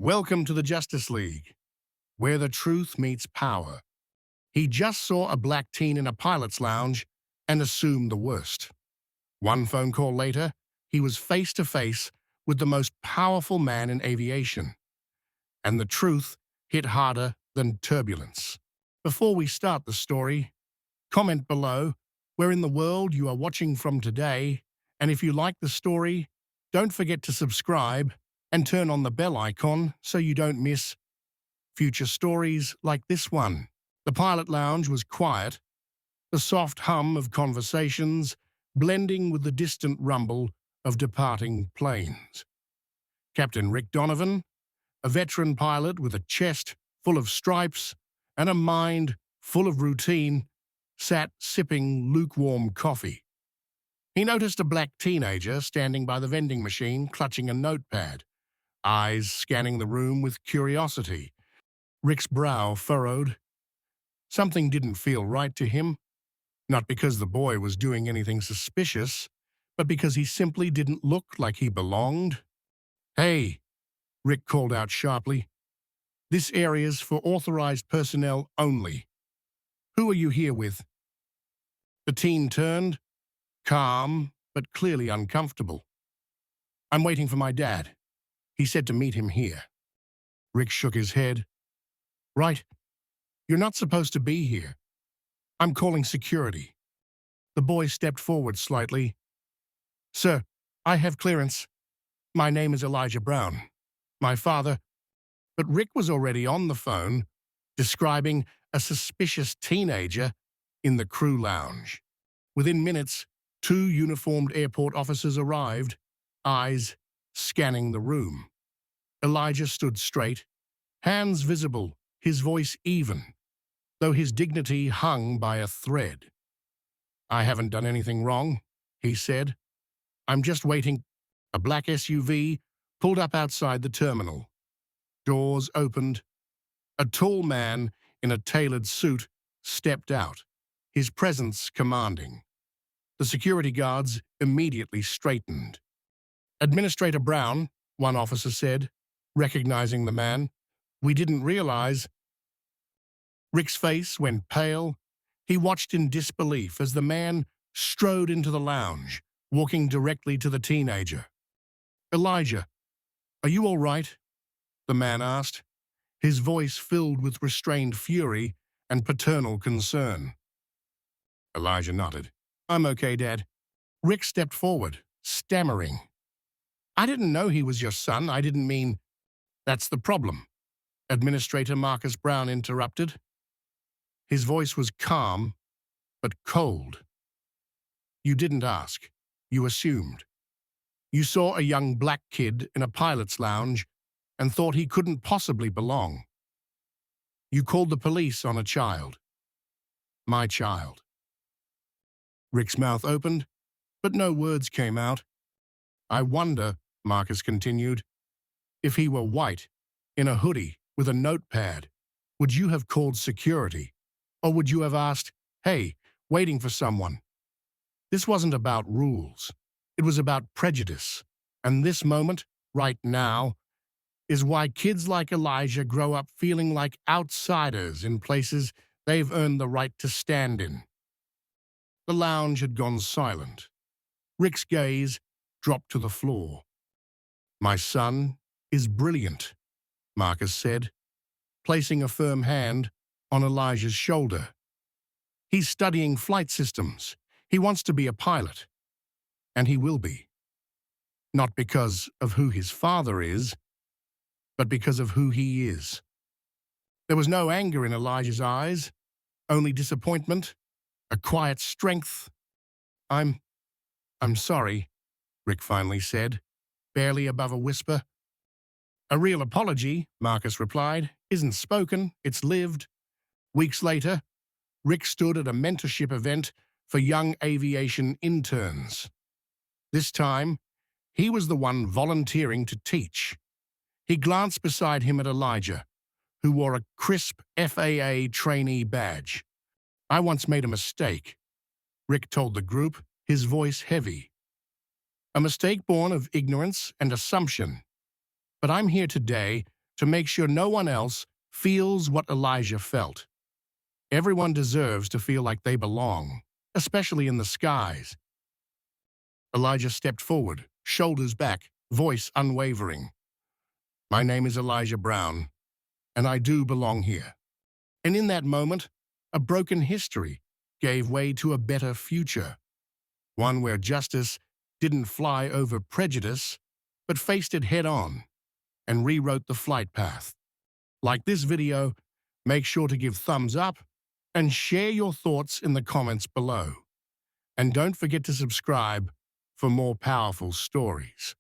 Welcome to the Justice League, where the truth meets power. He just saw a black teen in a pilot's lounge and assumed the worst. One phone call later, he was face to face with the most powerful man in aviation. And the truth hit harder than turbulence. Before we start the story, comment below where in the world you are watching from today, and if you like the story, don't forget to subscribe and turn on the bell icon so you don't miss future stories like this one. The pilot lounge was quiet, the soft hum of conversations blending with the distant rumble of departing planes. Captain Rick Donovan, a veteran pilot with a chest full of stripes and a mind full of routine, sat sipping lukewarm coffee. He noticed a black teenager standing by the vending machine clutching a notepad, eyes scanning the room with curiosity. Rick's brow furrowed. Something didn't feel right to him, not because the boy was doing anything suspicious, but because he simply didn't look like he belonged. "Hey," Rick called out sharply. "This area's for authorized personnel only. Who are you here with?" The teen turned, calm but clearly uncomfortable. "I'm waiting for my dad. He said to meet him here." Rick shook his head. "Right. You're not supposed to be here. I'm calling security." The boy stepped forward slightly. "Sir, I have clearance. My name is Elijah Brown. My father—" But Rick was already on the phone, describing a suspicious teenager in the crew lounge. Within minutes, 2 uniformed airport officers arrived, eyes scanning the room. Elijah stood straight, hands visible, his voice even, though his dignity hung by a thread. "I haven't done anything wrong," he said. "I'm just waiting." A black SUV pulled up outside the terminal. Doors opened. A tall man in a tailored suit stepped out, his presence commanding. The security guards immediately straightened. "Administrator Brown," one officer said, recognizing the man. "We didn't realize—" Rick's face went pale. He watched in disbelief as the man strode into the lounge, walking directly to the teenager. "Elijah, are you all right?" the man asked, his voice filled with restrained fury and paternal concern. Elijah nodded. "I'm okay, Dad." Rick stepped forward, stammering. "I didn't know he was your son. I didn't mean—" "That's the problem," Administrator Marcus Brown interrupted. His voice was calm, but cold. "You didn't ask. You assumed. You saw a young black kid in a pilot's lounge and thought he couldn't possibly belong. You called the police on a child. My child." Rick's mouth opened, but no words came out. "I wonder," Marcus continued, "if he were white, in a hoodie, with a notepad, would you have called security? Or would you have asked, 'Hey, waiting for someone?' This wasn't about rules. It was about prejudice. And this moment, right now, is why kids like Elijah grow up feeling like outsiders in places they've earned the right to stand in." The lounge had gone silent. Rick's gaze dropped to the floor. "My son is brilliant," Marcus said, placing a firm hand on Elijah's shoulder. "He's studying flight systems. He wants to be a pilot. And he will be. Not because of who his father is, but because of who he is." There was no anger in Elijah's eyes, only disappointment, a quiet strength. I'm sorry," Rick finally said, barely above a whisper. "A real apology," Marcus replied, "isn't spoken, it's lived." Weeks later, Rick stood at a mentorship event for young aviation interns. This time, he was the one volunteering to teach. He glanced beside him at Elijah, who wore a crisp FAA trainee badge. "I once made a mistake," Rick told the group, his voice heavy. "A mistake born of ignorance and assumption. But I'm here today to make sure no one else feels what Elijah felt. Everyone deserves to feel like they belong, especially in the skies. Elijah stepped forward, shoulders back, voice unwavering. "My name is Elijah Brown, and I do belong here." And in that moment, a broken history gave way to a better future, one where justice didn't fly over prejudice, but faced it head-on and rewrote the flight path. Like this video, make sure to give thumbs up and share your thoughts in the comments below. And don't forget to subscribe for more powerful stories.